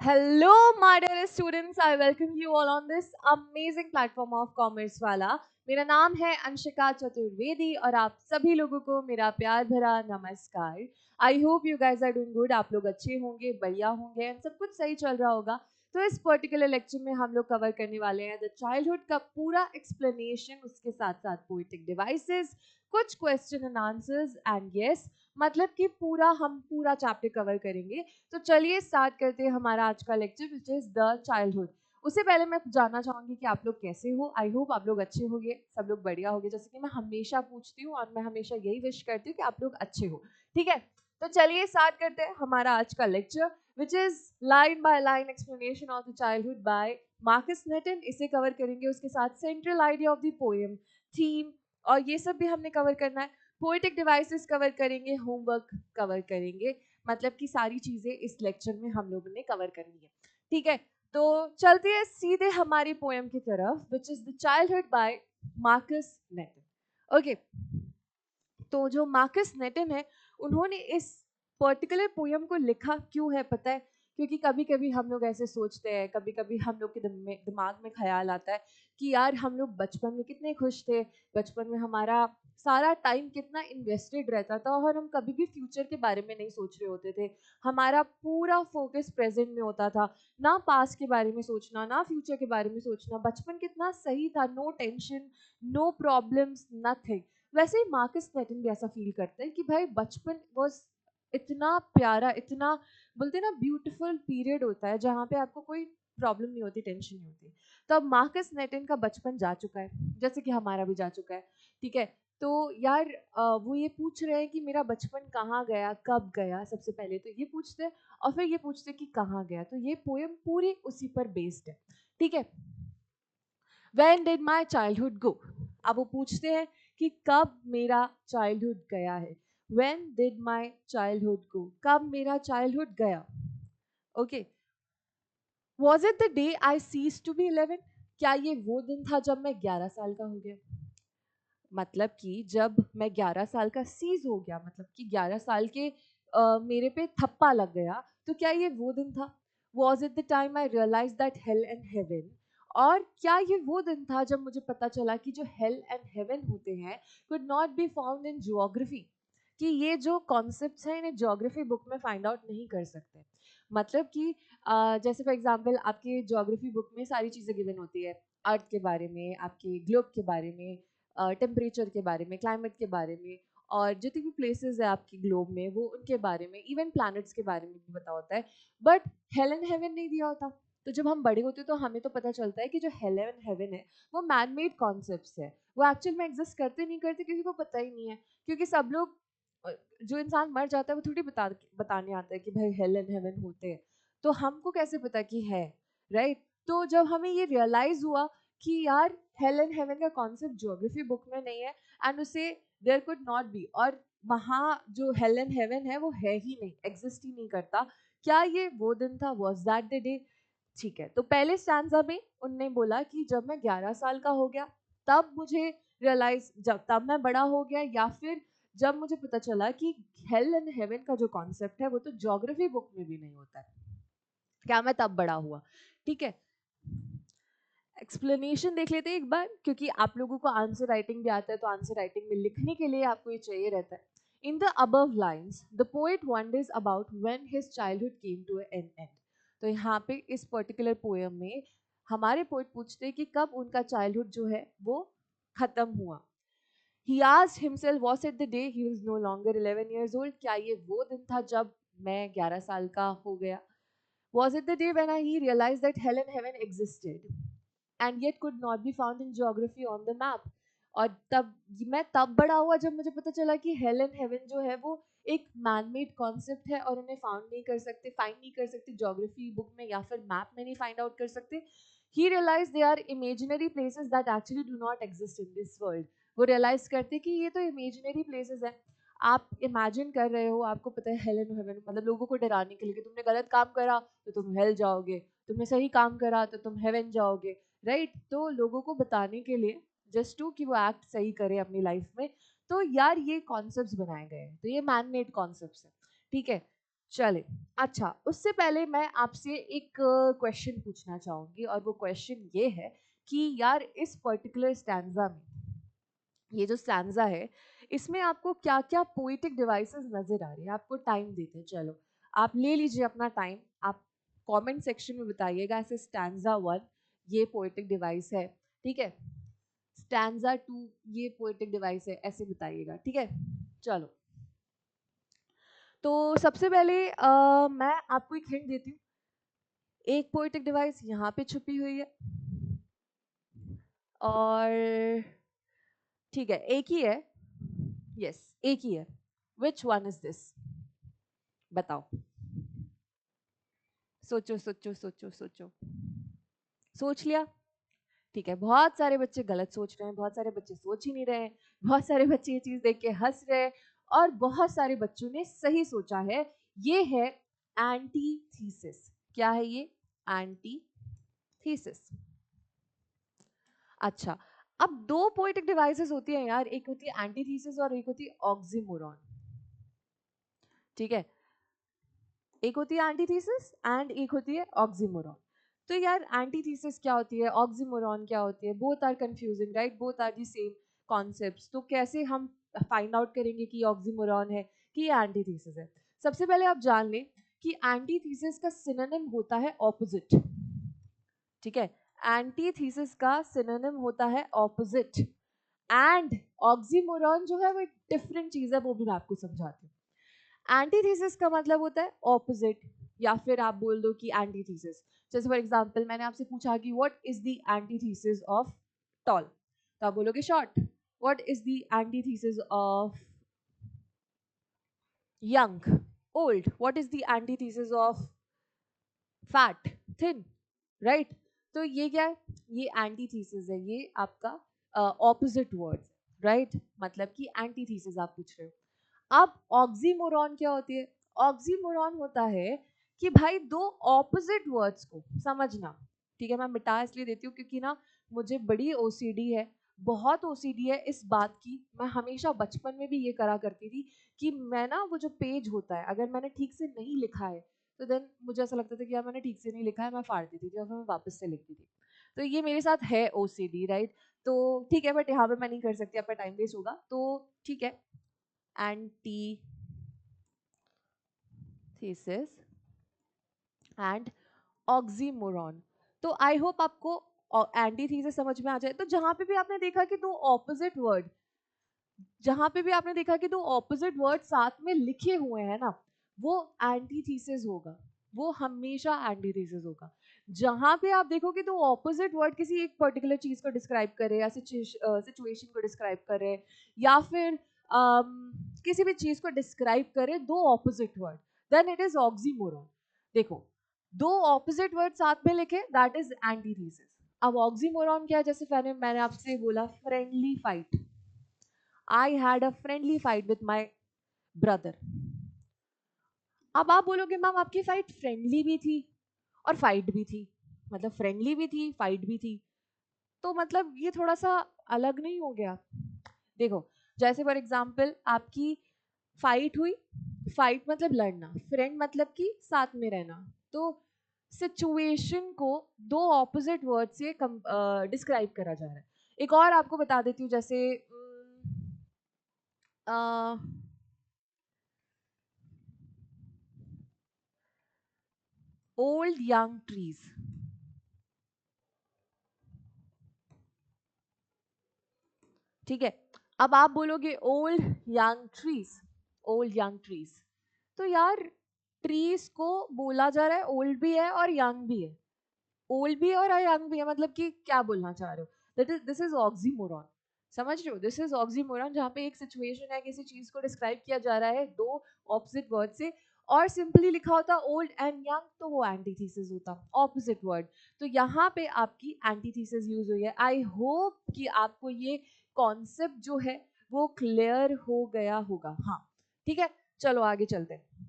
Hello, my dear students. I welcome you all on this amazing platform of Commerce वाला. मेरा नाम है अंशिका चतुर्वेदी और आप सभी लोगों को मेरा प्यार भरा नमस्कार. I hope you guys are doing good. आप लोग अच्छे होंगे, बढ़िया होंगे एंड सब कुछ सही चल रहा होगा. तो इस पर्टिकुलर लेक्चर में हम लोग कवर करने वाले हैं द चाइल्डहुड का पूरा एक्सप्लेनेशन, उसके साथ साथ पोएटिक डिवाइसेस, कुछ question and answers and yes, मतलब कि हम पूरा चैप्टर कवर करेंगे. तो चलिए स्टार्ट करते हैं हमारा आज का lecture which is the childhood. उससे पहले मैं जानना चाहूंगी कि आप लोग कैसे हो. आई होप आप लोग अच्छे होंगे, सब लोग बढ़िया होंगे, जैसे कि मैं हमेशा पूछती हूँ और मैं हमेशा यही विश करती हूँ कि आप लोग अच्छे हो. ठीक है, तो चलिए स्टार्ट करते हैं हमारा आज का lecture which is line by line explanation of the childhood by Markus Natten. इसे कवर करेंगे, उसके साथ central idea of the poem, theme और ये सब भी हमने कवर करना है. पोएटिक डिवाइसेस कवर करेंगे, होमवर्क कवर करेंगे, मतलब कि सारी चीजें इस लेक्चर में हम लोगों ने कवर करनी है. ठीक है, तो चलते हैं सीधे हमारी पोएम की तरफ which is the childhood by Markus Natten. Okay, तो जो मार्कस नेटन है उन्होंने इस पर्टिकुलर पोयम को लिखा क्यों है पता है? क्योंकि कभी कभी हम लोग ऐसे सोचते हैं, कभी कभी हम लोग के दिमाग में ख्याल आता है कि यार हम लोग बचपन में कितने खुश थे, बचपन में हमारा सारा टाइम कितना इन्वेस्टेड रहता था और हम कभी भी फ्यूचर के बारे में नहीं सोच रहे होते थे. हमारा पूरा फोकस प्रेजेंट में होता था, ना पास के बारे में सोचना ना फ्यूचर के बारे में सोचना. बचपन कितना सही था, no tension, no problems, nothing. वैसे ही मार्कस नेटन भी ऐसा फील करते हैं कि भाई बचपन वॉज इतना प्यारा, इतना बोलते हैं ना ब्यूटीफुल पीरियड होता है जहाँ पे आपको कोई प्रॉब्लम नहीं होती, टेंशन नहीं होती. तो अब मार्कस नेटन का बचपन जा चुका है, जैसे कि हमारा भी जा चुका है. ठीक है, तो यार वो ये पूछ रहे हैं कि मेरा बचपन कहाँ गया, कब गया. सबसे पहले तो ये पूछते हैं और फिर ये पूछते हैं कि कहाँ गया. तो ये पोएम पूरी उसी पर बेस्ड है. ठीक है, When did my childhood go? अब वो पूछते हैं कि कब मेरा चाइल्डहुड गया है. When did my childhood go? कब मेरा चाइल्डहुड गया. Okay, Was it the day I ceased to be 11? क्या ये वो दिन था जब मैं 11 साल का हो गया. मतलब कि जब मैं 11 साल का सीज हो गया, मतलब कि 11 साल के मेरे पे थप्पा लग गया, तो क्या ये वो दिन था. Was it the time I realise that hell and heaven. और क्या ये वो दिन था जब मुझे पता चला कि जो हेल एंड हेवन होते हैं could not be found in geography, कि ये जो कॉन्सेप्ट्स हैं इन्हें ज्योग्राफी बुक में फाइंड आउट नहीं कर सकते. मतलब कि जैसे फॉर एग्जांपल आपके ज्योग्राफी बुक में सारी चीज़ें गिवन होती है, अर्थ के बारे में, आपके ग्लोब के बारे में, टेम्परेचर के बारे में, क्लाइमेट के बारे में, और जितनी भी प्लेसेस है आपकी ग्लोब में वो उनके बारे में, इवन प्लैनेट्स के बारे में भी पता होता है. बट हेल एंड हेवन नहीं दिया होता. तो जब हम बड़े होते हैं तो हमें तो पता चलता है कि जो हेल एंड हेवन है वो मैन मेड कॉन्सेप्ट्स है, वो एक्चुअल में एग्जिस्ट करते नहीं करते किसी को पता ही नहीं है. क्योंकि सब लोग जो इंसान मर जाता है वो थोड़ी बताने आता है कि भाई हेल एंड हेवन होते हैं. तो हमको कैसे पता कि है, राइट. तो जब हमें ये रियलाइज हुआ कि यार हेल एंड हेवन का कॉन्सेप्ट ज्योग्राफी बुक में नहीं है एंड उसे देयर कुड नॉट बी, और वहाँ जो हेल एंड हेवन है वो है ही नहीं, एग्जिस्ट ही नहीं करता. क्या ये वो दिन था, वॉज दैट द डे. ठीक है, तो पहले स्टैंजा में उनने बोला कि जब मैं 11 साल का हो गया तब मुझे रियलाइज, जब तब मैं बड़ा हो गया, या फिर जब मुझे पता चला कि हेल एंड हेवन का जो कॉन्सेप्ट है वो तो ज्योग्राफी बुक में भी नहीं होता है, क्या मैं तब बड़ा हुआ. ठीक है, एक्सप्लेनेशन देख लेते हैं एक बार, क्योंकि आप लोगों को आंसर राइटिंग भी आता है तो आंसर राइटिंग में लिखने के लिए आपको ये चाहिए रहता है. In the above lines the poet wonders about when his childhood came to an end. तो यहाँ पे इस पर्टिकुलर पोएम में हमारे पोएट पूछते हैं कि कब उनका चाइल्डहुड जो है वो खत्म हुआ. He asked himself, was it the day he was no longer 11 years old? क्या ये वो दिन था जब मैं 11 साल का हो गया. Was it the day when he realized that hell and heaven existed and yet could not be found in geography on the map? और तब मैं तब बड़ा हुआ जब मुझे पता चला कि हेल एंड हेवन जो है वो एक मैन मेड कॉन्सेप्ट है और उन्हें फाउंड नहीं कर सकते, फाइंड नहीं कर सकते ज्योग्राफी बुक में या फिर मैप में नहीं फाइंड आउट कर सकते. He realize they are imaginary places that actually do not exist in this world. वो रियलाइज करते कि ये तो इमेजिनरी प्लेसेस हैं. आप इमेजिन कर रहे हो, आपको पता है हेल एंड हेवन मतलब लोगों को डराने के लिए कि तुमने गलत काम करा तो तुम हेल जाओगे, तुमने सही काम करा तो तुम हेवन जाओगे, राइट. तो लोगों को बताने के लिए, जस्ट टू कि वो एक्ट सही करे अपनी लाइफ में. तो यार ये कॉन्सेप्ट्स बनाए गए हैं, तो ये मैन मेड कॉन्सेप्ट्स हैं. ठीक है, चले, अच्छा उससे पहले मैं आपसे एक क्वेश्चन पूछना चाहूंगी और वो क्वेश्चन ये है कि यार इस पर्टिकुलर स्टैंजा में, ये जो स्टैंजा है इसमें आपको क्या क्या पोएटिक डिवाइसेस नजर आ रही है? आपको टाइम देते हैं, चलो आप ले लीजिए अपना टाइम, आप कमेंट सेक्शन में बताइएगा ऐसे स्टैंजा 1 ये पोएटिक डिवाइस है, ठीक है, स्टैंजा 2 ये पोएटिक डिवाइस है, ऐसे बताइएगा, ठीक है। चलो तो सबसे पहले मैं आपको एक हिंट देती हूँ, एक पोएटिक डिवाइस यहाँ पे छुपी हुई है और ठीक है एक ही है, यस एक ही है, विच वन इज दिस, बताओ, सोचो सोचो सोचो सोचो, सोच लिया? ठीक है, बहुत सारे बच्चे गलत सोच रहे हैं, बहुत सारे बच्चे सोच ही नहीं रहे हैं, बहुत सारे बच्चे ये चीज देख के हंस रहे हैं और बहुत सारे बच्चों ने सही सोचा है, ये है एंटीथीसिस। क्या है ये? एंटीथीसिस। अच्छा, अब दो पोएटिक डिवाइसेस होती है यार, एक होती है एंटीथीसिस और एक होती है ऑक्सीमोरॉन, ठीक है, एक होती है एंटीथीसिस एंड एक होती है ऑक्सीमोरॉन। तो यार एंटीथीसिस क्या होती है, ऑक्सीमोरॉन क्या होती है, both are confusing right, both are the same concepts, तो कैसे हम फाइंड आउट करेंगे कि ऑक्सीमोरॉन है कि ये एंटीथीसिस है? सबसे पहले आप जान लें कि एंटीथीसिस का सिनोनिम होता है ऑपोजिट, ठीक है, एंटीथीसिस का सिनोनिम होता है ऑपोजिट एंड ऑक्सीमोरॉन जो है वो एक डिफरेंट चीज है, वो भी मैं आपको समझाती हूँ। एंटीथीसिस का मतलब होता है ऑपोजिट या फिर आप बोल दो कि एंटीथीसिस, जैसे फॉर एग्जांपल मैंने आपसे पूछा कि what is the antithesis of tall, तो आप बोलोगे short, what is the antithesis of young, old, what is the antithesis of fat, thin, right, तो ये क्या है, ये एंटीथीसिस है, ये आपका ऑपोजिट वर्ड्स, राइट, मतलब कि एंटीथीसिस आप पूछ रहे हो। अब ऑक्सीमोरॉन क्या होती है? ऑक्सीमोरॉन होता है कि भाई दो ऑपोजिट वर्ड्स को समझना, ठीक है, मैं मिटा इसलिए देती हूँ क्योंकि ना मुझे बड़ी ओसीडी है, बहुत ओसीडी है इस बात की, मैं हमेशा बचपन में भी ये करा करती थी कि मैं ना वो जो पेज होता है अगर मैंने ठीक से नहीं लिखा है तो देन मुझे ऐसा लगता था कि यार मैंने ठीक से नहीं लिखा है, मैं फाड़ देती थी और फिर मैं वापस से लिखती थी, तो ये मेरे साथ है ओसीडी राइट, तो ठीक है, बट यहाँ पे मैं नहीं कर सकती, आपका टाइम वेस्ट होगा, तो ठीक है, एंटीथीसिस एंड ऑक्सीमोरॉन। तो आई होप आपको एंटीथीसिस समझ में आ जाए, तो जहां पे भी आपने देखा कि दो ऑपोजिट वर्ड, जहां पे भी आपने देखा कि दो ऑपोजिट वर्ड साथ में लिखे हुए हैं ना, वो एंटीथीसिस होगा, वो हमेशा एंटीथीसिस होगा। जहां पे आप देखोगे तो ऑपोजिट वर्ड किसी एक पर्टिकुलर चीज को डिस्क्राइब करे या सिचुएशन को डिस्क्राइब करे या फिर किसी भी चीज को डिस्क्राइब करे, दो opposite word, then it is oxymoron. देखो, दो ऑपोजिट वर्ड साथ में लिखे, दैट इज एंटीथीसिस। अब ऑक्सीमोरॉन क्या है, जैसे मैंने आपसे बोला friendly fight, I had a friendly fight with my brother. अब आप बोलोगे मैम आपकी फाइट फ्रेंडली भी थी और फाइट भी थी, मतलब फ्रेंडली भी थी फाइट भी थी, तो मतलब ये थोड़ा सा अलग नहीं हो गया? देखो, जैसे फॉर एग्जांपल आपकी फाइट हुई, फाइट मतलब लड़ना, फ्रेंड मतलब कि साथ में रहना, तो सिचुएशन को दो ऑपोजिट वर्ड से डिस्क्राइब करा जा रहा है। एक और आपको बता देती हूँ, जैसे ओल्ड यंग ट्रीज, ठीक है, अब आप बोलोगे old young trees, old young trees, तो यार ट्रीज को बोला जा रहा है ओल्ड भी है और यंग भी है, ओल्ड भी है और यंग भी है, मतलब कि क्या बोलना चाह रहे हो? That is this is oxymoron, समझ रहे हो, दिस इज ऑक्सीमोरॉन, जहाँ पे एक सिचुएशन है, किसी चीज को डिस्क्राइब किया जा रहा है दो ऑपोजिट वर्ड से, और सिंपली लिखा होता ओल्ड एंड यंग तो वो एंटीथीसिस होता ऑपोजिट वर्ड, तो यहाँ पे आपकी एंटीथीसिस यूज हुई है। आई होप कि आपको ये कॉन्सेप्ट जो है वो क्लियर हो गया होगा, हाँ ठीक है, चलो आगे चलते हैं।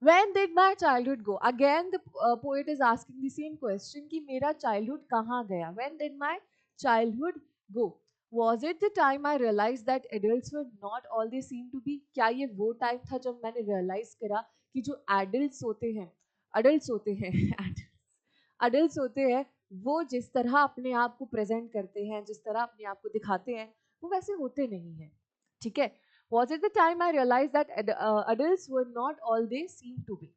When did my childhood go? Again, the poet is asking the same question कि मेरा childhood कहाँ गया? When did my childhood go? Was it the time I realized that adults were not all they seem to be? क्या ये वो time था जब मैंने रियलाइज करा कि जो adults होते हैं adults होते हैं, वो जिस तरह अपने आप को प्रेजेंट करते हैं, जिस तरह अपने आप को दिखाते हैं, वो वैसे होते नहीं हैं. ठीक है. Was it the time I realized that adults were not all they seem to be?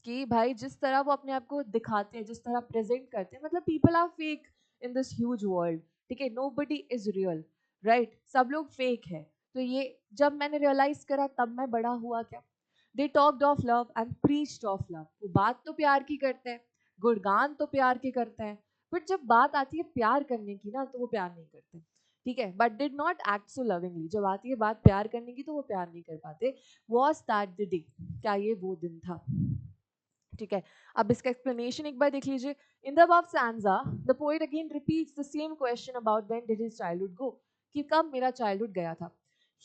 कि भाई जिस तरह वो अपने आप को दिखाते हैं, जिस तरह प्रेजेंट करते हैं, मतलब people are fake in this huge world. ठीक है. Nobody is real, right? सब लोग fake है. तो ये जब मैंने रियलाइज करा तब मैं बड़ा हुआ क्या. They talked of love and preached of love. वो बात तो प्यार की करते हैं, गुणगान तो प्यार के करते हैं, बट जब बात आती है प्यार करने की ना, तो वो प्यार नहीं करते. ठीक है. But did not act so lovingly. जब आती है बात प्यार करने की तो वो प्यार नहीं कर पाते. Was that the day. क्या ये वो दिन था. ठीक है. अब इसका एक्सप्लेनेशन एक बार देख लीजिए. In the above stanza the poet again repeats the same question about when did his childhood go, कि कब मेरा चाइल्डहुड गया था.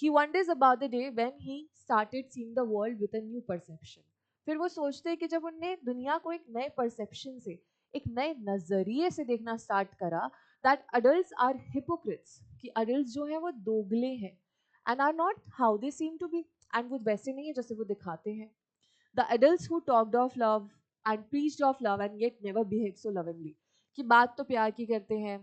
He wonders about the day when he started seeing the world with a new perception. फिर वो सोचते हैं कि जब उनने दुनिया को एक नए परसेप्शन से, एक नए नजरिए से देखना स्टार्ट करा, दैट अडल्ट्स आर हिपोक्रिट्स, कि अडल्ट्स जो हैं वो दोगले हैं, and are not how they seem to be, and वो वैसे नहीं है जैसे वो दिखाते हैं. The adults who talked of love and preached of love and yet never behaved so lovingly. कि बात तो प्यार की करते हैं,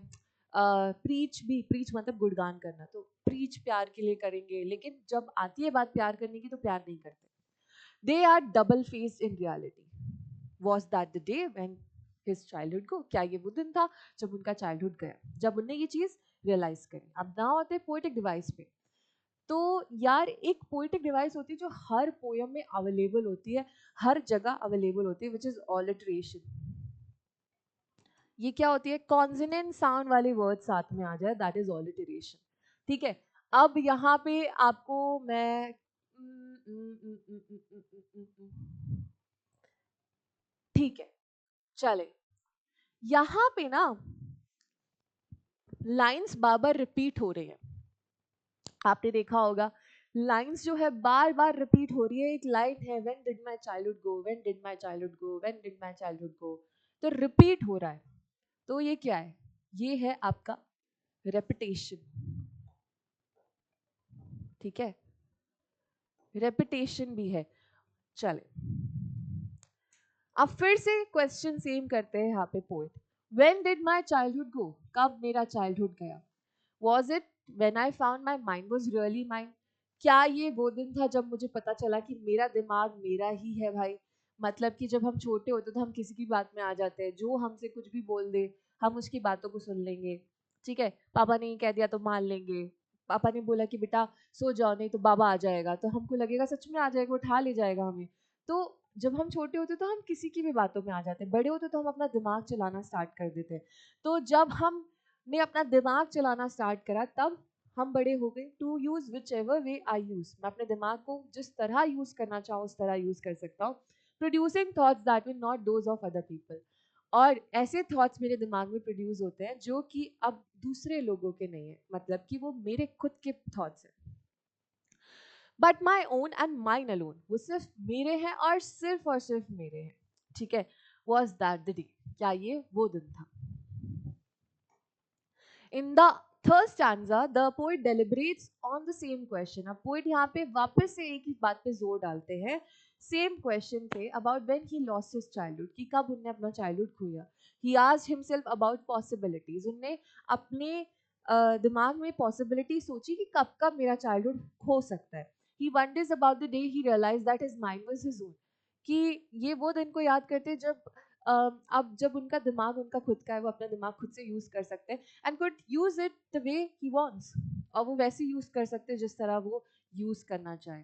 प्रीच भी, प्रीच मतलब गुणगान करना, तो प्रीच प्यार के लिए करेंगे, लेकिन जब आती है बात प्यार करने की तो प्यार नहीं करते. They are double faced in reality. Was that the day when his childhood go? क्या ये वो दिन था जब उनका चाइल्डहुड गया, जब उनने ये चीज रियलाइज करी. अब ना होते पोएटिक डिवाइस पे. तो यार एक पोएटिक डिवाइस होती है जो हर पोयम में अवेलेबल होती है, हर जगह अवेलेबल होती है, विच इज ऑलिटरेशन. ये क्या होती है, कॉन्सोनेंट साउंड वाले वर्ड साथ में आ जाए, दैट इज ऑलिटरेशन. ठीक है. अब यहाँ पे आपको मैं ठीक है, चले. यहाँ पे ना लाइंस बार बार रिपीट हो रही है. आपने देखा होगा लाइंस जो है बार बार रिपीट हो रही है. एक लाइन है, when did my childhood go, when did my childhood go, when did my childhood गो, तो रिपीट हो रहा है. तो ये क्या है, ये है आपका रेपिटेशन. ठीक है. रेपिटेशन भी है. चले, अब फिर से क्वेश्चन सेम करते हैं यहाँ पे poet. When did my childhood गो, कब मेरा चाइल्डहुड गया. Was it when I found my mind was really mind. क्या ये वो दिन था जब मुझे पता चला कि मेरा दिमाग मेरा ही है भाई. मतलब कि जब हम छोटे होते तो हम किसी की बात में आ जाते हैं, जो हमसे कुछ भी बोल दे हम उसकी बातों को सुन लेंगे. ठीक है. पापा ने ये कह दिया तो मान लेंगे. पापा ने बोला कि बेटा सो जाओ नहीं तो बाबा आ जाएगा, तो हमको लगेगा सच में आ जाएगा, उठा ले जाएगा हमें. तो जब हम छोटे होते तो हम किसी की भी बातों में आ जाते हैं. बड़े होते तो हम अपना दिमाग चलाना स्टार्ट कर देते हैं. तो जब हम ने अपना दिमाग चलाना स्टार्ट करा तब हम बड़े हो गए. To use whichever way I use, मैं अपने दिमाग को जिस तरह यूज करना चाहूँ उस तरह यूज कर सकता हूँ. Producing thoughts that will not those of other people. और ऐसे थॉट्स मेरे दिमाग में प्रोड्यूस होते हैं जो कि अब दूसरे लोगों के नहीं है, मतलब कि वो मेरे खुद के थॉट्स हैं. But my own and mine alone, वो सिर्फ मेरे हैं और सिर्फ मेरे हैं. ठीक है. वॉज दैट द डे, क्या ये वो दिन था. In the third stanza, the poet deliberates on the same question. अब poet यहाँ पे वापस से एक ही बात पे जोर डालते हैं, सेम क्वेश्चन पे, about when he lost his childhood, कि कब उनने अपना childhood खोया. He asked himself about possibilities. उनने अपने दिमाग में possibility सोची कि कब कब मेरा childhood खो सकता है. He wonders about the day he realized that his mind was his own. कि ये वो दिन को याद करते हैं जब अब जब उनका दिमाग उनका खुद का है, वो अपना दिमाग खुद से यूज कर सकते हैं and could use it the way he wants, और वो वैसे यूज कर सकते हैं जिस तरह वो यूज करना चाहे.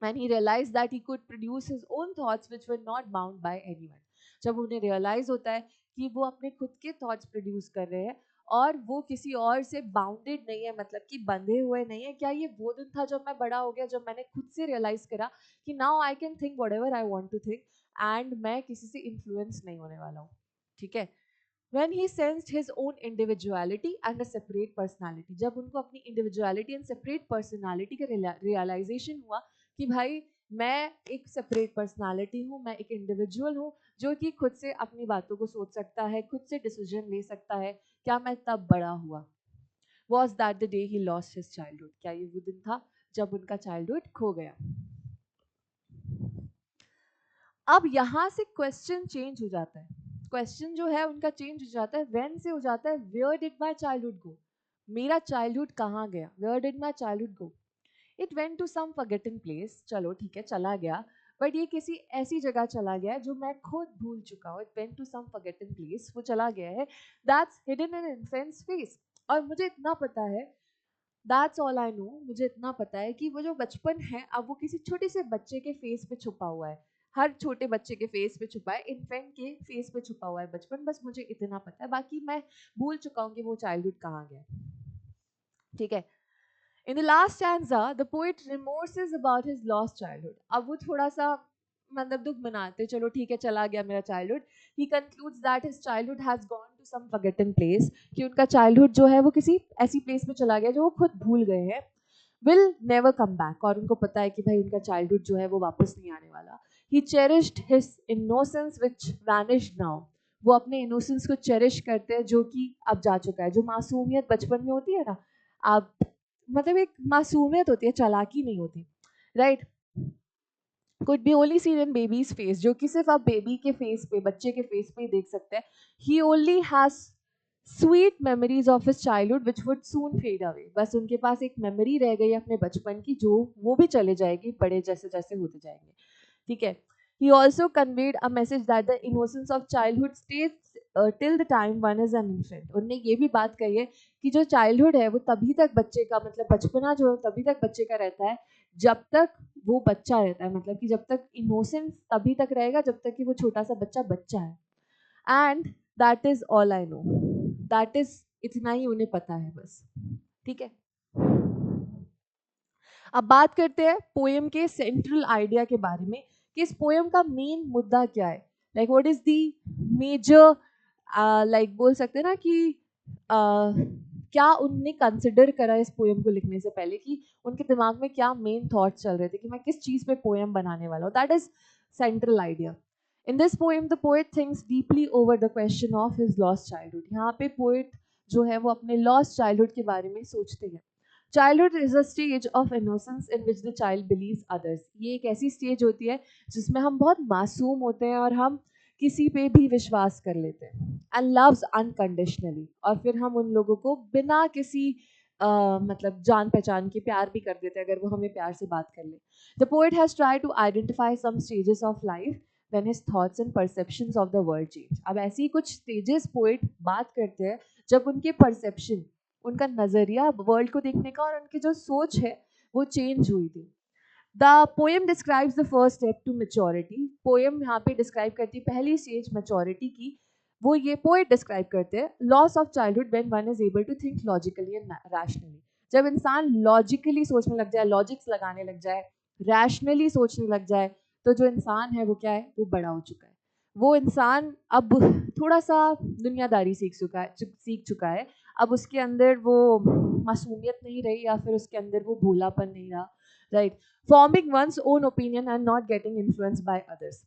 when he realized that he could produce his own thoughts which were not bound by anyone. जब उन्हें रियलाइज होता है कि वो अपने खुद के थॉट्स प्रोड्यूस कर रहे हैं और वो किसी और से बाउंडेड नहीं है, मतलब कि बंधे हुए नहीं है. क्या ये वो दिन था जब मैं बड़ा हो गया, जब मैंने खुद से रियलाइज करा कि now I can think whatever I want to think and मैं किसी से इन्फ्लुएंस नहीं होने वाला हूँ. ठीक है. when he sensed his own individuality and a separate personality, जब उनको अपनी individuality and separate personality का realization हुआ कि भाई मैं एक separate personality हूँ, मैं एक individual हूँ जो कि खुद से अपनी बातों को सोच सकता है, खुद से decision ले सकता है. क्या मैं तब बड़ा हुआ. Was that the day he lost his childhood? क्या ये वो दिन था जब उनका चाइल्डहुड खो गया? अब यहाँ से क्वेश्चन चेंज हो जाता है. क्वेश्चन जो है उनका चेंज हो जाता है. व्हेन से हो जाता है where did my childhood go? मेरा चाइल्डहुड कहाँ गया? Where did my childhood go? It went to some forgotten place. चलो ठीक है, चला गया, बट ये किसी ऐसी जगह चला गया है जो मैं खुद भूल चुका हूँ. It went to some forgotten place, वो चला गया है. That's hidden in infant's face. और मुझे इतना पता है, दैट्स ऑल आई नो, मुझे इतना पता है कि वो जो बचपन है अब वो किसी छोटे से बच्चे के फेस पे छुपा हुआ है. हर छोटे बच्चे के फेस पे छुपा है, इन्फेंट के फेस पे छुपा हुआ है बचपन. बस मुझे इतना पता है, बाकी मैं भूल चुका हूँ कि वो चाइल्डहुड कहाँ गया. ठीक है. In the last stanza, the poet remorses about his lost childhood. अब वो थोड़ा सा मतलब दुख मनाते, चलो ठीक है चला गया मेरा childhood. He concludes that his childhood has gone to some forgotten place. कि उनका childhood जो है वो किसी ऐसी place में चला गया जो वो खुद भूल गए हैं. Will never come back. और उनको पता है कि भाई उनका childhood जो है वो वापस नहीं आने वाला. He cherished his innocence which vanished now. वो अपने innocence को cherish करते हैं जो कि अब जा चुका है. जो मासूमियत बचपन में होती है ना, आप मतलब एक मासूमियत होती है, चालाकी नहीं होती, right. Could be only seen in babies face, जो कि सिर्फ आप बेबी के फेस पे, बच्चे के फेस पे ही देख सकते हैं. He only has sweet memories of his childhood which would soon fade away. बस उनके पास एक मेमोरी रह गई अपने बचपन की, जो वो भी चले जाएगी बड़े जैसे जैसे होते जाएंगे. ठीक है. He also conveyed a message that the innocence of childhood stays till the time one is an infant. उन्होंने ये भी बात कही है कि जो चाइल्डहुड है वो तभी तक बच्चे का, मतलब बचपना जो है तभी तक बच्चे का रहता है जब तक वो बच्चा रहता है. मतलब कि जब तक इनोसेंस तभी तक रहेगा जब तक कि वो छोटा सा बच्चा है. And that is all I know. That is, इतना ही उन्हें पता है बस. ठीक है. अब बात करते हैं पोएम के सेंट्रल आइडिया के बारे में कि इस पोएम का मेन मुद्दा क्या है. Like what is the major, like बोल सकते हैं ना कि क्या उनने कंसिडर करा इस पोएम को लिखने से पहले, कि उनके दिमाग में क्या मेन थॉट्स चल रहे थे कि मैं किस चीज पे पोएम बनाने वाला हूँ. That is central idea. In this poem the poet thinks deeply over the question of his lost childhood. यहाँ पे पोएट जो है वो अपने लॉस्ट चाइल्डहुड के बारे में सोचते हैं. Childhood is a stage of innocence in which the child believes others. ये एक ऐसी स्टेज होती है जिसमें हम बहुत मासूम होते हैं और हम किसी पे भी विश्वास कर लेते हैं. And loves unconditionally. और फिर हम उन लोगों को बिना किसी मतलब जान पहचान के प्यार भी कर देते हैं अगर वो हमें प्यार से बात कर ले. The poet has tried to identify some stages of life when his thoughts and perceptions of the world change. अब ऐसी ही कुछ stages poet बात करते हैं जब उनके perception, उनका नजरिया वर्ल्ड को देखने का और उनकी जो सोच है वो चेंज हुई थी. The poem describes the first step to maturity. Poem यहाँ पे डिस्क्राइब करती है पहली स्टेज मेच्योरिटी की. वो ये पोएट डिस्क्राइब करते हैं loss of childhood when one is able to think logically and rationally. जब इंसान लॉजिकली सोचने लग जाए, लॉजिक्स लगाने लग जाए, रैशनली सोचने लग जाए, तो जो इंसान है वो क्या है, वो बड़ा हो चुका है. वो इंसान अब थोड़ा सा दुनियादारी सीख चुका है. अब उसके अंदर वो मासूमियत नहीं रही या फिर उसके अंदर वो भोलापन नहीं रहा, right. Forming one's own opinion and not getting influence by others.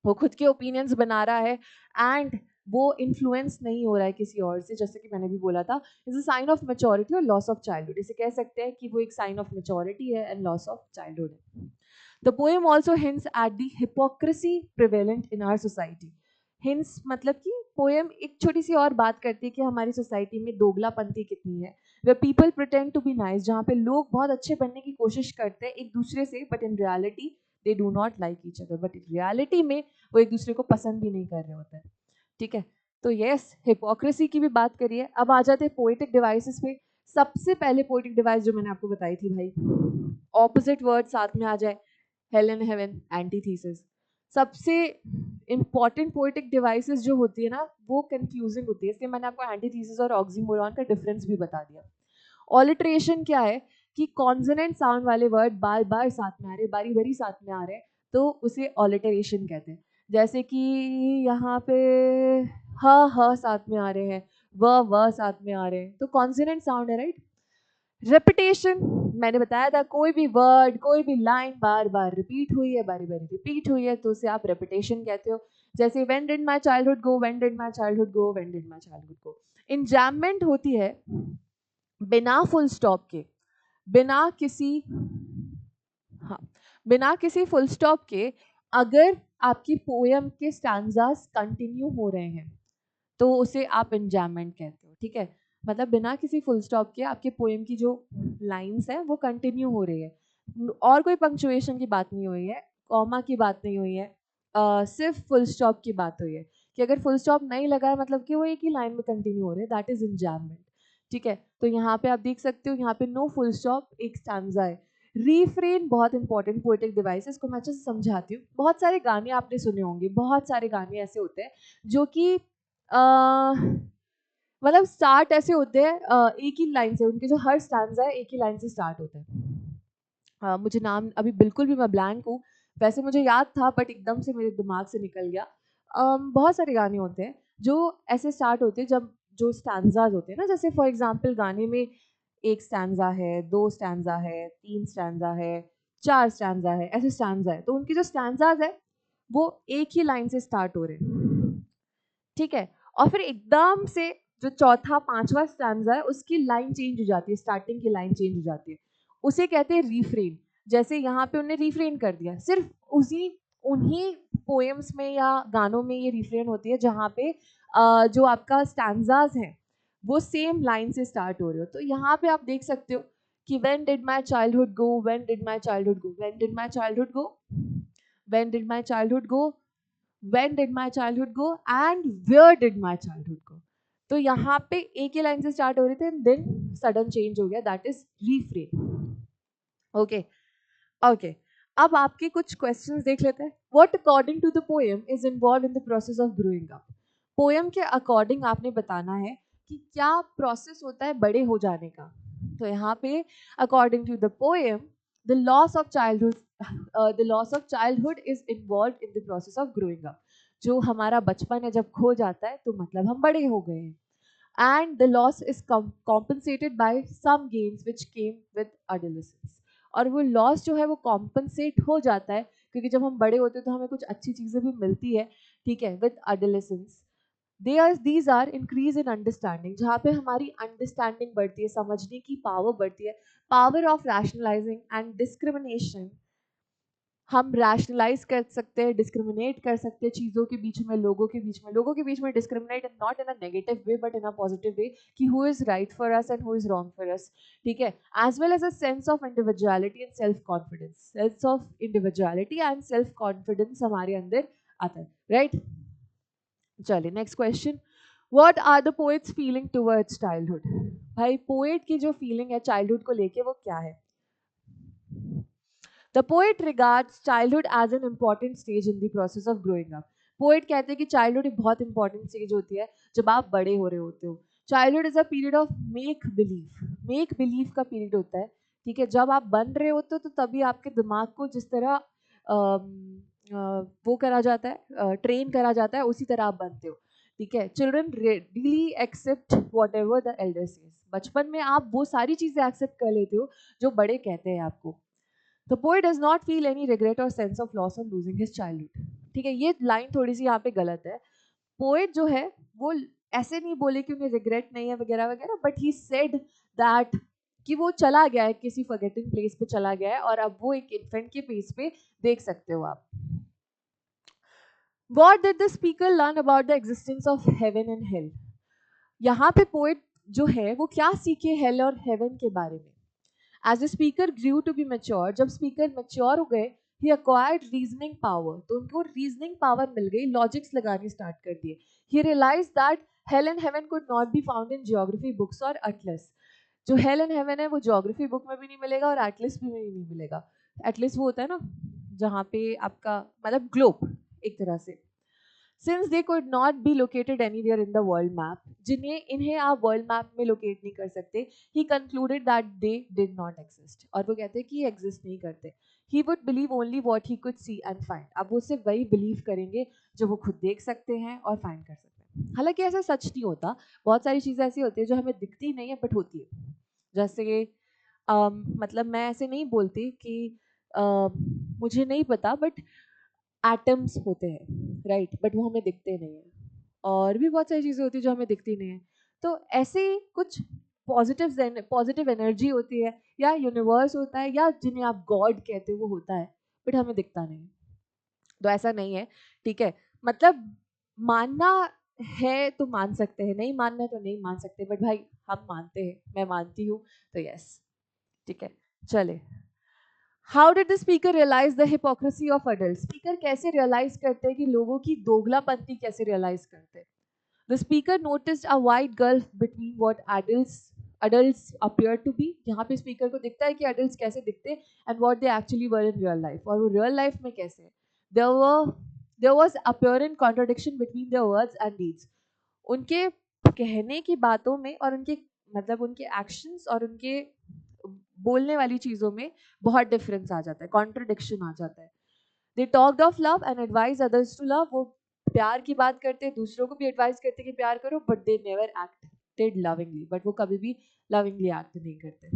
वो खुद के ओपिनियंस बना रहा है एंड वो इन्फ्लुएंस नहीं हो रहा है किसी और से, जैसे कि मैंने भी बोला था. Is a sign of maturity और लॉस ऑफ चाइल्डहुड. इसे कह सकते हैं कि वो एक साइन ऑफ मेच्योरिटी है एंड लॉस ऑफ चाइल्डहुड है. The poem also hints at the hypocrisy prevalent in our society. Hints मतलब कि पोएम एक छोटी सी और बात करती है कि हमारी सोसाइटी में दोगलापंथी कितनी है. We people pretend to be nice, जहाँ पे लोग बहुत अच्छे बनने की कोशिश करते हैं एक दूसरे से, but in reality they do not like each other. But in reality में वो एक दूसरे को पसंद भी नहीं कर रहे होते हैं. ठीक है. तो यस, हिपोक्रेसी की भी बात करिए. अब आ जाते हैं पोएटिक डिवाइसेस पे. सबसे पहले पोएटिक डिवाइस जो मैंने आपको बताई थी भाई, ऑपोजिट वर्ड साथ में आ जाए, हेल एंड हेवन, एंटीथीसिस. सबसे इंपॉर्टेंट पोएटिक डिवाइसेस जो होती है ना वो कंफ्यूजिंग होती है, इसलिए मैंने आपको एंटीथीसिस और ऑक्सीमोरॉन का डिफरेंस भी बता दिया. ऑलिट्रेशन क्या है कि कॉन्सोनेंट साउंड वाले वर्ड बार बार साथ में आ रहे, बारी बारी साथ में आ रहे, तो उसे ऑलिटरेशन कहते हैं. जैसे कि यहाँ पे ह साथ में आ रहे हैं, व साथ में आ रहे हैं, तो कॉन्सोनेंट साउंड है, राइट. रेपिटेशन, मैंने बताया था कोई भी वर्ड, कोई भी लाइन बार बार रिपीट हुई है, बारी बारी रिपीट हुई है, तो उसे आप रेपिटेशन कहते हो. जैसे when did my childhood go, when did my childhood go, when did my childhood go. Enjambment होती है बिना फुल स्टॉप के, बिना किसी, हाँ, बिना किसी फुल स्टॉप के अगर आपकी पोयम के स्टैंजास कंटिन्यू हो रहे हैं तो उसे आप एंजाममेंट कहते हो, ठीक है। मतलब बिना किसी फुल स्टॉप के आपके पोएम की जो लाइंस है वो कंटिन्यू हो रही है, और कोई पंक्चुएशन की बात नहीं हुई है, कॉमा की बात नहीं हुई है, सिर्फ फुल स्टॉप की बात हुई है कि अगर फुल स्टॉप नहीं लगा है मतलब कि वो एक ही लाइन में कंटिन्यू हो रहे हैं, दैट इज एंजाममेंट, ठीक है। तो यहाँ पे आप देख सकते हो, यहाँ पे नो फुल स्टॉप, एक स्टैंजा है। रीफ्रेन बहुत इंपॉर्टेंट पोएटिक डिवाइस है, इसको मैं अच्छे से समझाती हूँ। बहुत सारे गाने आपने सुने होंगे, बहुत सारे गाने ऐसे होते हैं जो कि मतलब स्टार्ट ऐसे होते हैं एक ही लाइन से, उनके जो हर स्टैंजा है एक ही लाइन से स्टार्ट होता है। मुझे नाम अभी बिल्कुल भी, मैं ब्लैंक हूँ, वैसे मुझे याद था बट एकदम से मेरे दिमाग से निकल गया। बहुत सारे गाने होते हैं जो ऐसे स्टार्ट होते हैं जब जो स्टैंजाज होते हैं ना, जैसे फॉर एग्जांपल गाने में एक स्टैंजा है, दो स्टैंजा है, तीन स्टैंजा है, चार स्टैंजा है, ऐसे स्टैंजा है, तो उनके जो स्टैंजाज है वो एक ही लाइन से स्टार्ट हो रहे हैं, ठीक है। और फिर एकदम से जो चौथा पांचवा स्टैंजा है उसकी लाइन चेंज हो जाती है, स्टार्टिंग की लाइन चेंज हो जाती है, उसे कहते हैं रीफ्रेन। जैसे यहाँ पे उन्हें रीफ्रेन कर दिया, सिर्फ उसी उन्हीं पोएम्स में या गानों में ये रीफ्रेन होती है जहाँ पे जो आपका स्टैंजाज हैं वो सेम लाइन से स्टार्ट हो रहे हो। तो यहाँ पे आप देख सकते हो कि when did my childhood go, when did my childhood go, when did my childhood go, when did my childhood go, when did my childhood go and where did my childhood go। तो यहाँ पे एक ही line से start हो रहे थे, then sudden change हो गया, that is refrain. Okay okay, अब आपके कुछ क्वेश्चंस देख लेते हैं। What according to the poem is involve in the process of growing up. Poem के अकॉर्डिंग आपने बताना है कि क्या प्रोसेस होता है बड़े हो जाने का। तो यहाँ पे according to the poem, the loss of childhood, the loss of childhood is involve in the process of growing up. जो हमारा बचपन है जब खो जाता है तो मतलब हम बड़े हो गए हैं। And the loss is compensated by some gains which came with adolescence। और वो लॉस जो है वो कॉम्पनसेट हो जाता है क्योंकि जब हम बड़े होते हैं तो हमें कुछ अच्छी चीज़ें भी मिलती है, ठीक है, with adolescence। These are increase in understanding, जहाँ पे हमारी अंडरस्टैंडिंग बढ़ती है, समझने की पावर बढ़ती है, power of rationalising and discrimination. हम रैशनलाइज कर सकते हैं, डिस्क्रिमिनेट कर सकते हैं चीज़ों के बीच में, लोगों के बीच में discriminate not in a negative way but in a positive way, कि who is right for us and who is wrong for us, ठीक है। As well as a sense of individuality and self confidence, sense of individuality and self confidence हमारे अंदर आता है, right. चलिए next question, what are the poet's feeling towards childhood. भाई poet की जो फीलिंग है चाइल्डहुड को लेके वो क्या है। The poet regards childhood as an important stage in the process of growing up। Poet कहते हैं कि चाइल्डहुड एक बहुत इंपॉर्टेंट स्टेज होती है जब आप बड़े हो रहे होते हो। Childhood is a period of make believe का पीरियड होता है, ठीक है। जब आप बन रहे होते हो तो तभी आपके दिमाग को जिस तरह वो करा जाता है, ट्रेन करा जाता है, उसी तरह आप बनते हो, ठीक है। Children readily accept whatever the elder says. बचपन में आप वो सारी चीजें एक्सेप्ट कर लेते हो जो बड़े कहते हैं आपको। The poet does not feel any regret or sense of loss on losing his childhood। ठीक है, ये लाइन थोड़ी सी यहाँ पे गलत है। पोएट जो है वो ऐसे नहीं बोले कि उन्हें रिग्रेट नहीं है वगैरह वगैरह, बट ही सेड दैट कि वो चला गया है, किसी फॉरगेटिंग प्लेस पे चला गया है और अब वो एक इन्फेंट के पेस पे देख सकते हो आप। What did the speaker learn about the existence of heaven and hell। यहाँ पे पोएट जो है वो क्या सीखे हेल और हेवन के बारे में। As the speaker grew to be mature, जब speaker mature हो गए, he acquired reasoning power, तो उनको reasoning power मिल गई, logics लगाने start कर दिए। He realized that hell and heaven could not be found in geography books or atlas। जो hell and heaven है वो geography book में भी नहीं मिलेगा और atlas भी में नहीं मिलेगा। atlas वो होता है ना जहाँ पे आपका मतलब globe एक तरह से। Since they could not be located anywhere in the world map, जिन्हें इन्हें आप world map में locate नहीं कर सकते, he concluded that they did not exist। और वो कहते हैं कि ये exist नहीं करते। He would believe only what he could see and find। अब वो सिर्फ वही believe करेंगे जो वो खुद देख सकते हैं और find कर सकते हैं। हालांकि ऐसा सच नहीं होता, बहुत सारी चीज़ें ऐसी होती है जो हमें दिखती नहीं है बट होती है। जैसे मतलब मैं ऐसे नहीं बोलती कि मुझे नहीं पता बट एटम्स होते हैं, राइट, बट वो हमें दिखते नहीं है। और भी बहुत सारी चीज़ें होती है जो हमें दिखती नहीं है। तो ऐसे ही कुछ पॉजिटिव एनर्जी होती है, या यूनिवर्स होता है, या जिन्हें आप गॉड कहते हो वो होता है, बट हमें दिखता नहीं है। तो ऐसा नहीं है, ठीक है। मतलब मानना है तो मान सकते हैं, नहीं मानना है तो नहीं मान सकते, बट भाई हम मानते हैं, मैं मानती हूँ, तो यस, ठीक है। चले, how did the speaker realise the hypocrisy of adult? Speaker कैसे रियलाइज करते हैं कि लोगों की दोगलापंती कैसे रियलाइज करते हैं? The speaker noticed a wide gulf between what adults appear to be, यहाँ पे स्पीकर को दिखता है कि adults कैसे दिखते हैं, and what they actually were in real life, और वो real life में कैसे हैं। there was apparent contradiction between their words and deeds. उनके कहने की बातों में और उनके मतलब उनके एक्शंस और उनके बोलने वाली चीजों में बहुत डिफरेंस आ जाता है, कॉन्ट्रडिक्शन आ जाता है। They talked of love and advise others to love, वो प्यार की बात करते हैं, दूसरों को भी एडवाइस करते हैं कि प्यार करो, but they never acted lovingly, but वो कभी भी लविंगली एक्ट नहीं करते।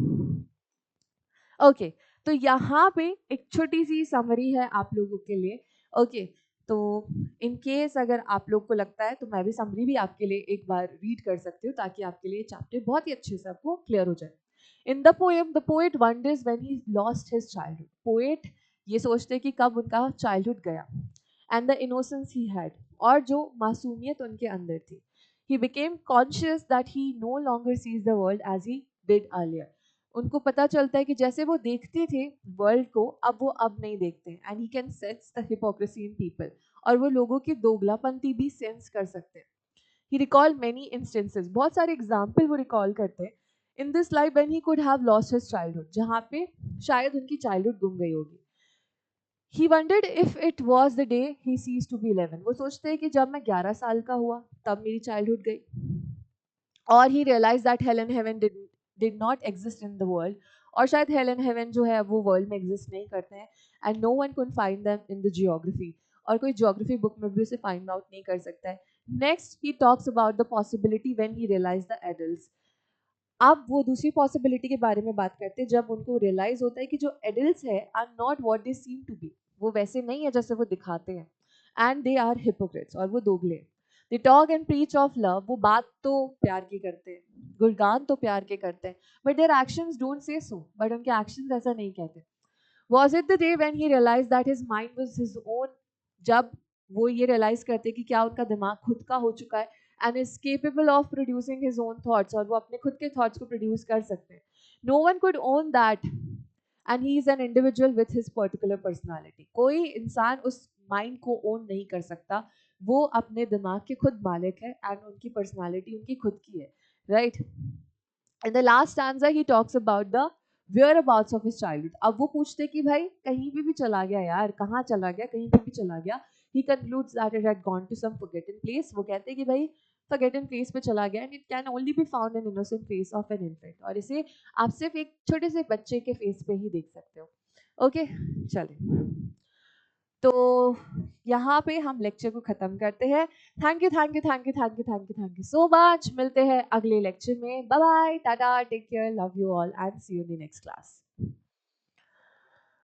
ओके, तो यहाँ पे एक छोटी सी समरी है आप लोगों के लिए। ओके, तो इन केस अगर आप लोग को लगता है तो मैं भी समरी भी आपके लिए एक बार रीड कर सकती हूँ, ताकि आपके लिए चैप्टर बहुत ही अच्छे से आपको क्लियर हो जाए। In the poem, the poet wonders when he lost his childhood. Poet ये सोचते कि कब उनका चाइल्डहुड गया, and the innocence he had, और जो मासूमियत उनके अंदर थी। He became conscious that he no longer sees the world as he did earlier. उनको पता चलता है कि जैसे वो देखते थे वर्ल्ड को, अब नहीं देखते, and he can sense the hypocrisy in people, और वो लोगों की दोगलापंती भी सेंस कर सकते हैं। ही रिकॉल मेनी इंस्टेंसेस, बहुत सारे एग्जाम्पल वो रिकॉल करते हैं। In this life when he could have lost his childhood, जहाँ पे शायद उनकी चाइल्डहुड गुम गई होगी। He wondered if it was the day he ceased to be 11. वो सोचते हैं कि जब मैं 11 साल का हुआ तब मेरी चाइल्डहुड गई। और he realized that hell and heaven did not exist in the world, और शायद hell and heaven जो है वो वर्ल्ड में एग्जिस्ट नहीं करते हैं, and no one could find them in the geography, और कोई geography बुक में भी उसे फाइंड आउट नहीं कर सकता है। Next he talks about the possibility when he realized the adults. अब वो दूसरी पॉसिबिलिटी के बारे में बात करते हैं, जब उनको रियलाइज होता है कि जो एडल्ट्स है are not what they seem to be, वो वैसे नहीं है जैसे वो दिखाते हैं, एंड दे आर हिपोक्रेट्स, और वो दोगले हैं। They talk and preach of love, वो बात तो प्यार की करते हैं, गुणगान तो प्यार के करते हैं, but their actions don't say so, but उनके एक्शंस ऐसा नहीं कहते। Was it the day when he realized that his mind was his own, जब वो ये रियलाइज करते कि क्या उनका दिमाग खुद का हो चुका है, and is capable of producing his own thoughts, और वो अपने खुद के थॉट्स को प्रोड्यूस कर सकते हैं। No one could own that, and he is an individual with his particular personality. कोई इंसान उस माइंड को ओन नहीं कर सकता, वो अपने दिमाग के खुद मालिक है, एंड उनकी पर्सनालिटी उनकी खुद की है, right. In the last stanza he talks about the whereabouts of his childhood. अब वो पूछते कि भाई कहीं भी चला गया यार, कहाँ चला गया, कहीं भी चला गया। He concludes that it had gone to some forgotten place. वो कहते कि भाई forgotten place पे चला गया, and it can only be found in innocent face of an infant. और इसे आप सिर्फ एक छोटे से बच्चे के फेस पे ही देख सकते हो। ओके, चलिए, तो यहाँ पे हम लेक्चर को खत्म करते हैं। Thank you thank you thank you thank you thank you thank you so much. मिलते हैं अगले लेक्चर में। Bye bye, tata, take care, love you all, and see you in the next class.